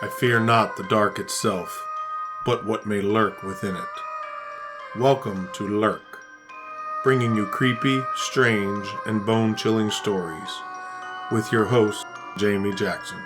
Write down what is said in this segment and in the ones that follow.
I fear not the dark itself, but what may lurk within it. Welcome to Lurk, bringing you creepy, strange, and bone-chilling stories, with your host, Jamie Jackson.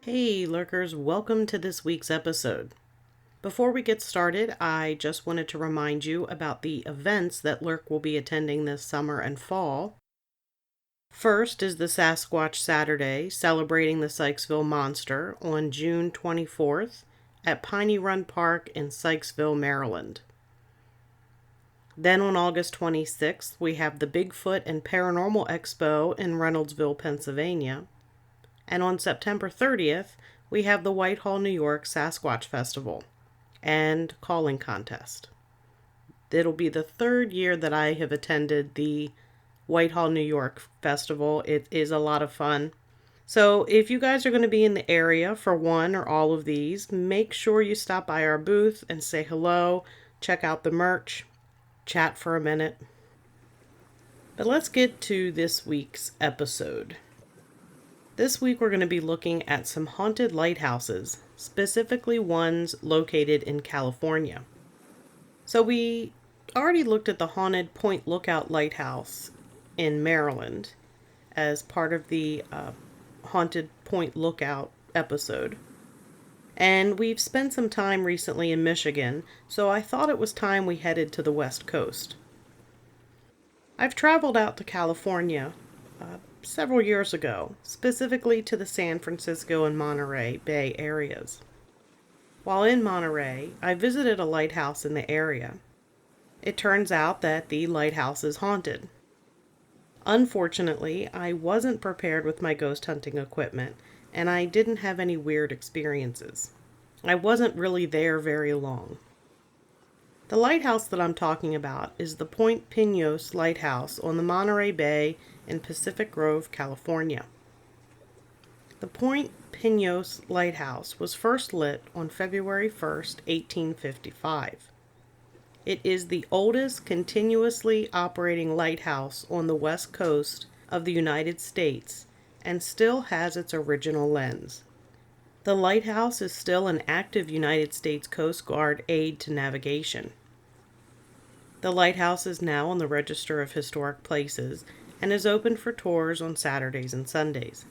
Hey lurkers, welcome to this week's episode. Before we get started, I just wanted to remind you about the events that Lurk will be attending this summer and fall. First is the Sasquatch Saturday, celebrating the Sykesville Monster on June 24th at Piney Run Park in Sykesville, Maryland. Then on August 26th, we have the Bigfoot and Paranormal Expo in Reynoldsville, Pennsylvania. And on September 30th, we have the Whitehall, New York Sasquatch Festival and Calling Contest. It'll be the third year that I have attended the Whitehall, New York Festival. It is a lot of fun. So if you guys are going to be in the area for one or all of these, make sure you stop by our booth and say hello, check out the merch, chat for a minute. But let's get to this week's episode. This week we're going to be looking at some haunted lighthouses, specifically ones located in California. So we already looked at the haunted Point Lookout Lighthouse in Maryland as part of the Haunted Point Lookout episode. And we've spent some time recently in Michigan, so I thought it was time we headed to the West Coast. I've traveled out to California several years ago, specifically to the San Francisco and Monterey Bay areas. While in Monterey, I visited a lighthouse in the area. It turns out that the lighthouse is haunted. Unfortunately, I wasn't prepared with my ghost hunting equipment, and I didn't have any weird experiences. I wasn't really there very long. The lighthouse that I'm talking about is the Point Pinos Lighthouse on the Monterey Bay in Pacific Grove, California. The Point Pinos Lighthouse was first lit on February 1st, 1855. It is the oldest continuously operating lighthouse on the west coast of the United States and still has its original lens. The lighthouse is still an active United States Coast Guard aid to navigation. The lighthouse is now on the Register of Historic Places and is open for tours on Saturdays and Sundays.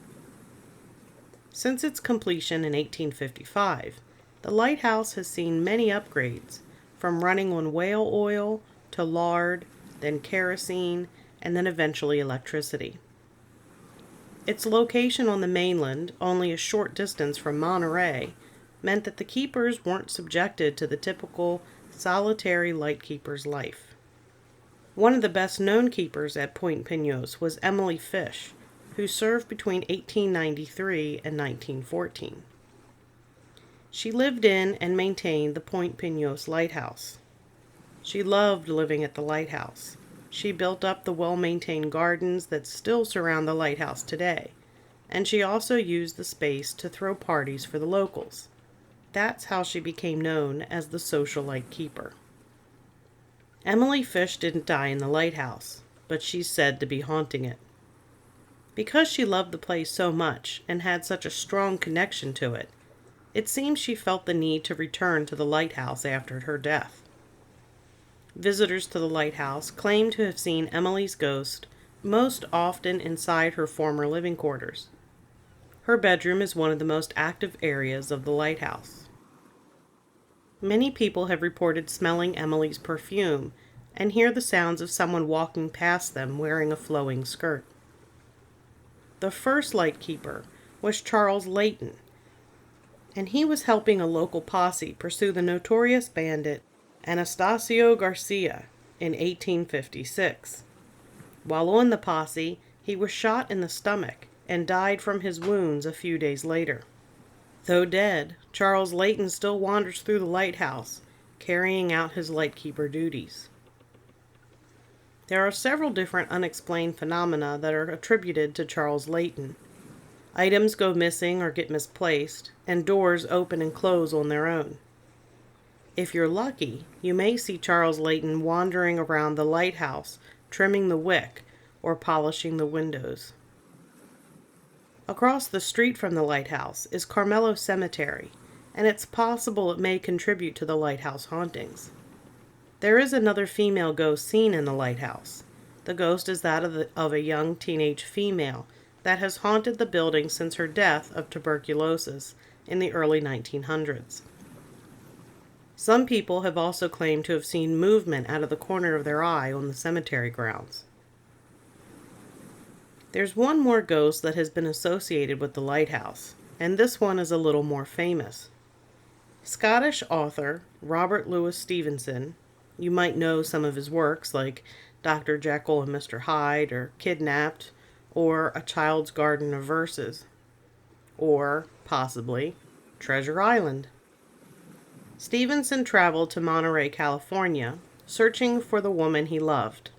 Since its completion in 1855, the lighthouse has seen many upgrades, from running on whale oil to lard, then kerosene, and then eventually electricity. Its location on the mainland, only a short distance from Monterey, meant that the keepers weren't subjected to the typical solitary lightkeeper's life. One of the best-known keepers at Point Pinos was Emily Fish, who served between 1893 and 1914. She lived in and maintained the Point Pinos Lighthouse. She loved living at the lighthouse. She built up the well-maintained gardens that still surround the lighthouse today, and she also used the space to throw parties for the locals. That's how she became known as the socialite keeper. Emily Fish didn't die in the lighthouse, but she's said to be haunting it. Because she loved the place so much and had such a strong connection to it, it seems she felt the need to return to the lighthouse after her death. Visitors to the lighthouse claim to have seen Emily's ghost most often inside her former living quarters. Her bedroom is one of the most active areas of the lighthouse. Many people have reported smelling Emily's perfume and hear the sounds of someone walking past them wearing a flowing skirt. The first lightkeeper was Charles Layton, and he was helping a local posse pursue the notorious bandit Anastasio Garcia in 1856. While on the posse, he was shot in the stomach and died from his wounds a few days later. Though dead, Charles Layton still wanders through the lighthouse, carrying out his lightkeeper duties. There are several different unexplained phenomena that are attributed to Charles Layton. Items go missing or get misplaced, and doors open and close on their own. If you're lucky, you may see Charles Layton wandering around the lighthouse, trimming the wick or polishing the windows. Across the street from the lighthouse is Carmelo Cemetery, and it's possible it may contribute to the lighthouse hauntings. There is another female ghost seen in the lighthouse. The ghost is that of a young teenage female that has haunted the building since her death of tuberculosis in the early 1900s. Some people have also claimed to have seen movement out of the corner of their eye on the cemetery grounds. There's one more ghost that has been associated with the lighthouse, and this one is a little more famous. Scottish author Robert Louis Stevenson, you might know some of his works like Dr. Jekyll and Mr. Hyde, or Kidnapped, or A Child's Garden of Verses, or, possibly, Treasure Island. Stevenson traveled to Monterey, California, searching for the woman he loved.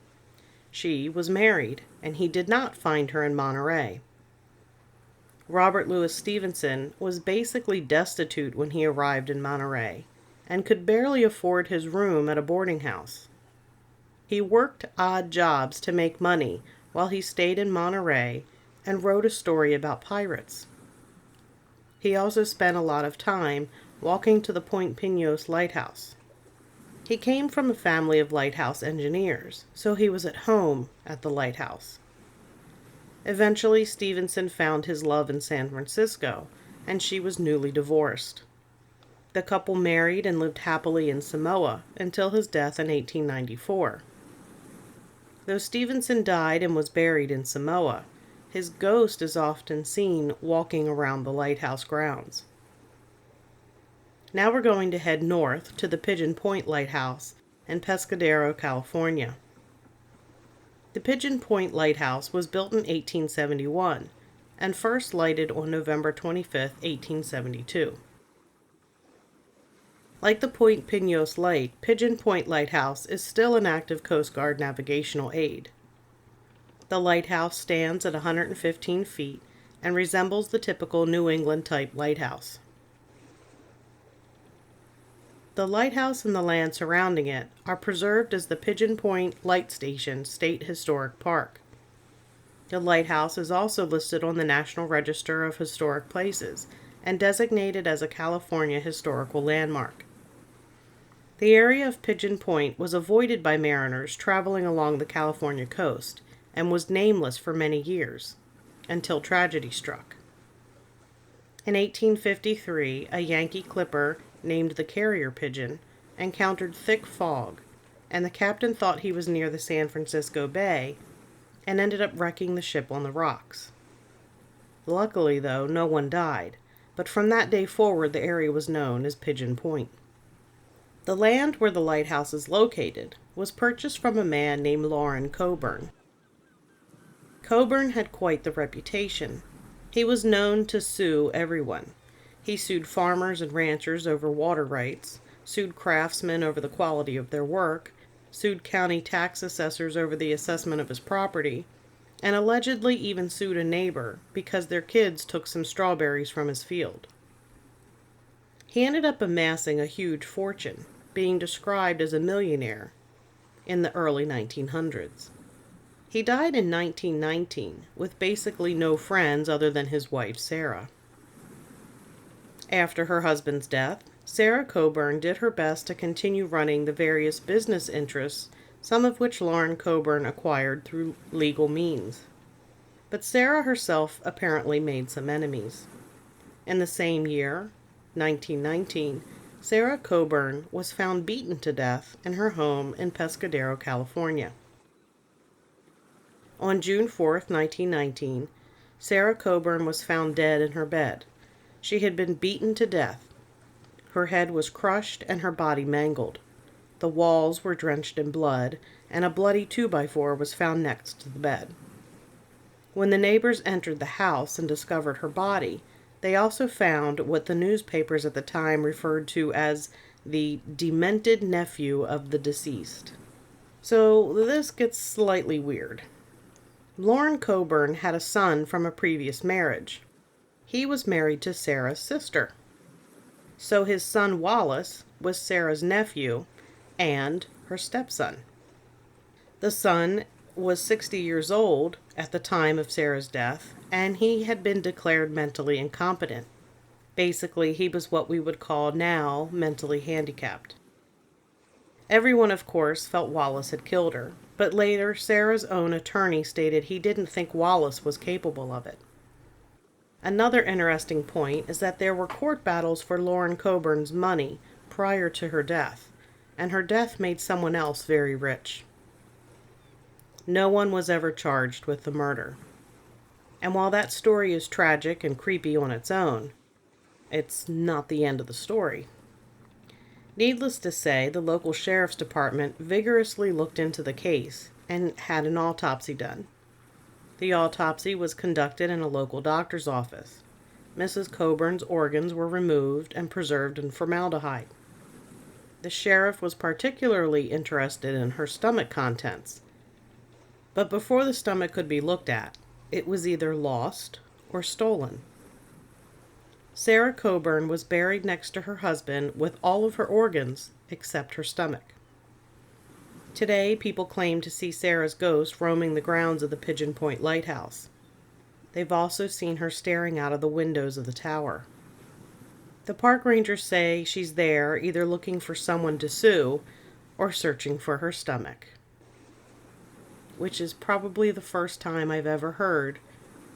She was married, and he did not find her in Monterey. Robert Louis Stevenson was basically destitute when he arrived in Monterey, and could barely afford his room at a boarding house. He worked odd jobs to make money while he stayed in Monterey and wrote a story about pirates. He also spent a lot of time walking to the Point Pinos lighthouse. He came from a family of lighthouse engineers, so he was at home at the lighthouse. Eventually, Stevenson found his love in San Francisco, and she was newly divorced. The couple married and lived happily in Samoa until his death in 1894. Though Stevenson died and was buried in Samoa, his ghost is often seen walking around the lighthouse grounds. Now we're going to head north to the Pigeon Point Lighthouse in Pescadero, California. The Pigeon Point Lighthouse was built in 1871 and first lighted on November 25, 1872. Like the Point Pinos light, Pigeon Point Lighthouse is still an active Coast Guard navigational aid. The lighthouse stands at 115 feet and resembles the typical New England-type lighthouse. The lighthouse and the land surrounding it are preserved as the Pigeon Point Light Station State Historic Park. The lighthouse is also listed on the National Register of Historic Places and designated as a California Historical Landmark. The area of Pigeon Point was avoided by mariners traveling along the California coast and was nameless for many years, until tragedy struck. In 1853, a Yankee clipper named the Carrier Pigeon encountered thick fog, and the captain thought he was near the San Francisco Bay and ended up wrecking the ship on the rocks. Luckily, though, no one died, but from that day forward the area was known as Pigeon Point. The land where the lighthouse is located was purchased from a man named Loren Coburn. Coburn had quite the reputation. He was known to sue everyone. He sued farmers and ranchers over water rights, sued craftsmen over the quality of their work, sued county tax assessors over the assessment of his property, and allegedly even sued a neighbor because their kids took some strawberries from his field. He ended up amassing a huge fortune, being described as a millionaire in the early 1900s. He died in 1919 with basically no friends other than his wife, Sarah. After her husband's death, Sarah Coburn did her best to continue running the various business interests, some of which Loren Coburn acquired through legal means. But Sarah herself apparently made some enemies. In the same year, 1919, Sarah Coburn was found beaten to death in her home in Pescadero, California. On June 4, 1919, Sarah Coburn was found dead in her bed. She had been beaten to death. Her head was crushed and her body mangled. The walls were drenched in blood, and a bloody 2x4 was found next to the bed. When the neighbors entered the house and discovered her body, they also found what the newspapers at the time referred to as the demented nephew of the deceased. So this gets slightly weird. Loren Coburn had a son from a previous marriage. He was married to Sarah's sister. So his son Wallace was Sarah's nephew and her stepson. The son was 60 years old at the time of Sarah's death, and he had been declared mentally incompetent. Basically, he was what we would call now mentally handicapped. Everyone, of course, felt Wallace had killed her, but later Sarah's own attorney stated he didn't think Wallace was capable of it. Another interesting point is that there were court battles for Lauren Coburn's money prior to her death, and her death made someone else very rich. No one was ever charged with the murder. And while that story is tragic and creepy on its own, it's not the end of the story. Needless to say, the local sheriff's department vigorously looked into the case and had an autopsy done. The autopsy was conducted in a local doctor's office. Mrs. Coburn's organs were removed and preserved in formaldehyde. The sheriff was particularly interested in her stomach contents. But before the stomach could be looked at, it was either lost or stolen. Sarah Coburn was buried next to her husband with all of her organs except her stomach. Today, people claim to see Sarah's ghost roaming the grounds of the Pigeon Point Lighthouse. They've also seen her staring out of the windows of the tower. The park rangers say she's there either looking for someone to sue or searching for her stomach. Which is probably the first time I've ever heard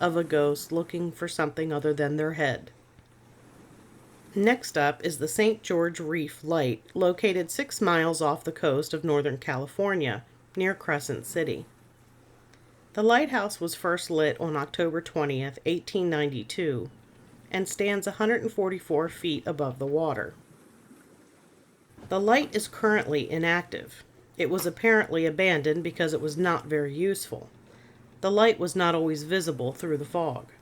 of a ghost looking for something other than their head. Next up is the St. George Reef Light, located 6 miles off the coast of Northern California, near Crescent City. The lighthouse was first lit on October 20th, 1892, and stands 144 feet above the water. The light is currently inactive. It was apparently abandoned because it was not very useful. The light was not always visible through the fog.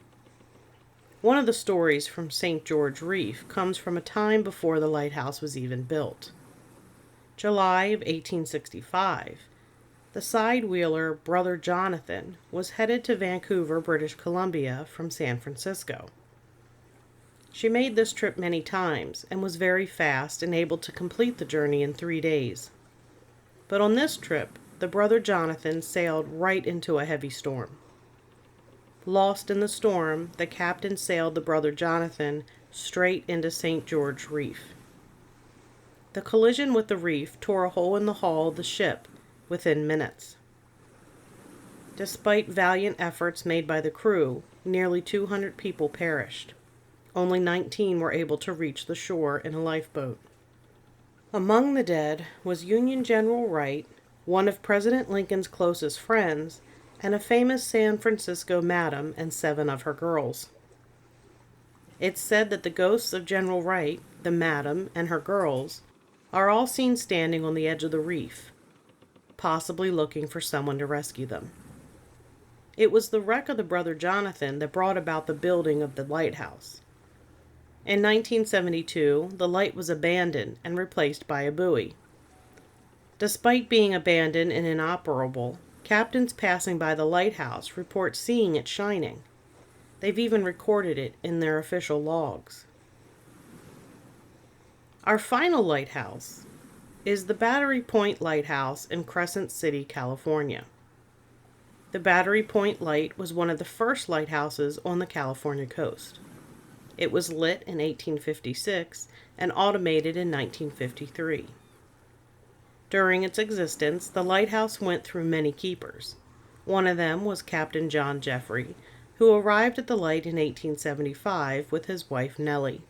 One of the stories from St. George Reef comes from a time before the lighthouse was even built. July of 1865, the side-wheeler Brother Jonathan was headed to Vancouver, British Columbia from San Francisco. She made this trip many times and was very fast and able to complete the journey in 3 days. But on this trip, the Brother Jonathan sailed right into a heavy storm. Lost in the storm, the captain sailed the Brother Jonathan straight into St. George Reef. The collision with the reef tore a hole in the hull of the ship within minutes. Despite valiant efforts made by the crew, nearly 200 people perished. Only 19 were able to reach the shore in a lifeboat. Among the dead was Union General Wright, one of President Lincoln's closest friends, and a famous San Francisco madam and 7 of her girls. It's said that the ghosts of General Wright, the madam, and her girls are all seen standing on the edge of the reef, possibly looking for someone to rescue them. It was the wreck of the Brother Jonathan that brought about the building of the lighthouse. In 1972, the light was abandoned and replaced by a buoy. Despite being abandoned and inoperable, captains passing by the lighthouse report seeing it shining. They've even recorded it in their official logs. Our final lighthouse is the Battery Point Lighthouse in Crescent City, California. The Battery Point Light was one of the first lighthouses on the California coast. It was lit in 1856 and automated in 1953. During its existence, the lighthouse went through many keepers. One of them was Captain John Jeffrey, who arrived at the light in 1875 with his wife Nellie.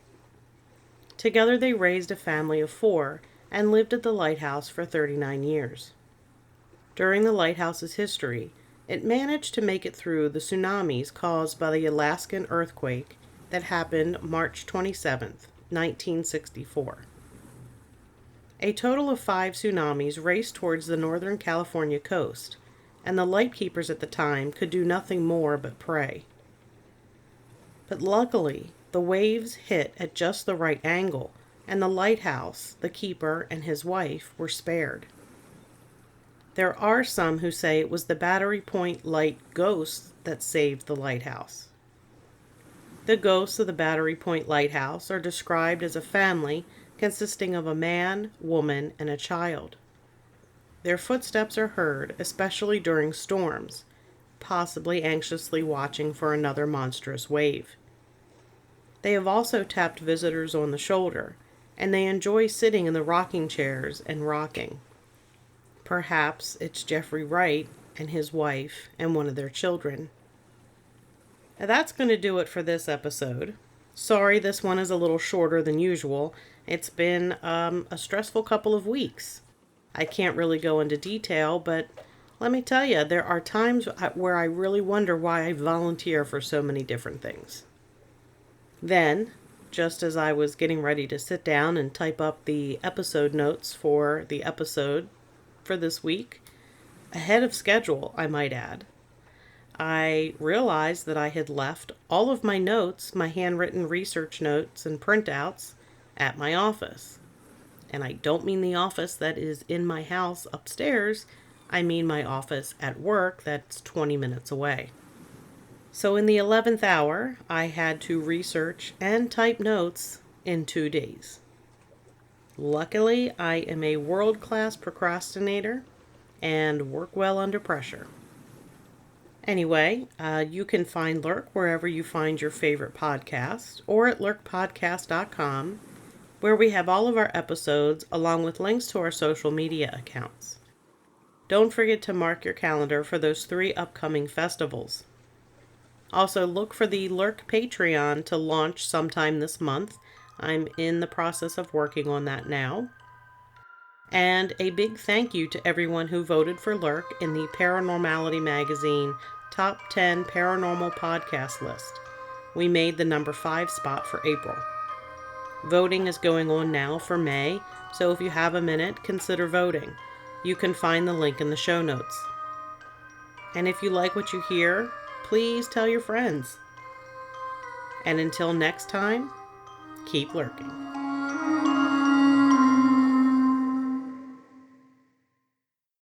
Together they raised a family of 4 and lived at the lighthouse for 39 years. During the lighthouse's history, it managed to make it through the tsunamis caused by the Alaskan earthquake that happened March 27, 1964. A total of 5 tsunamis raced towards the Northern California coast, and the lightkeepers at the time could do nothing more but pray. But luckily, the waves hit at just the right angle, and the lighthouse, the keeper, and his wife were spared. There are some who say it was the Battery Point Light ghosts that saved the lighthouse. The ghosts of the Battery Point Lighthouse are described as a family consisting of a man, woman, and a child. Their footsteps are heard, especially during storms, possibly anxiously watching for another monstrous wave. They have also tapped visitors on the shoulder, and they enjoy sitting in the rocking chairs and rocking. Perhaps it's Jeffrey Wright and his wife and one of their children. Now that's going to do it for this episode. Sorry this one is a little shorter than usual. It's been a stressful couple of weeks. I can't really go into detail, but let me tell you, there are times where I really wonder why I volunteer for so many different things. Then, just as I was getting ready to sit down and type up the episode notes for the episode for this week, ahead of schedule, I might add, I realized that I had left all of my notes, my handwritten research notes and printouts, at my office. And I don't mean the office that is in my house upstairs, I mean my office at work that's 20 minutes away. So in the 11th hour, I had to research and type notes in 2 days. Luckily, I am a world-class procrastinator and work well under pressure. Anyway, you can find Lurk wherever you find your favorite podcast or at lurkpodcast.com, where we have all of our episodes along with links to our social media accounts. Don't forget to mark your calendar for those 3 upcoming festivals. Also, look for the Lurk Patreon to launch sometime this month. I'm in the process of working on that now. And a big thank you to everyone who voted for Lurk in the Paranormality Magazine Top 10 Paranormal Podcast list. We made the number 5 spot for April. Voting is going on now for May, so if you have a minute, consider voting. You can find the link in the show notes. And if you like what you hear, please tell your friends. And until next time, keep lurking.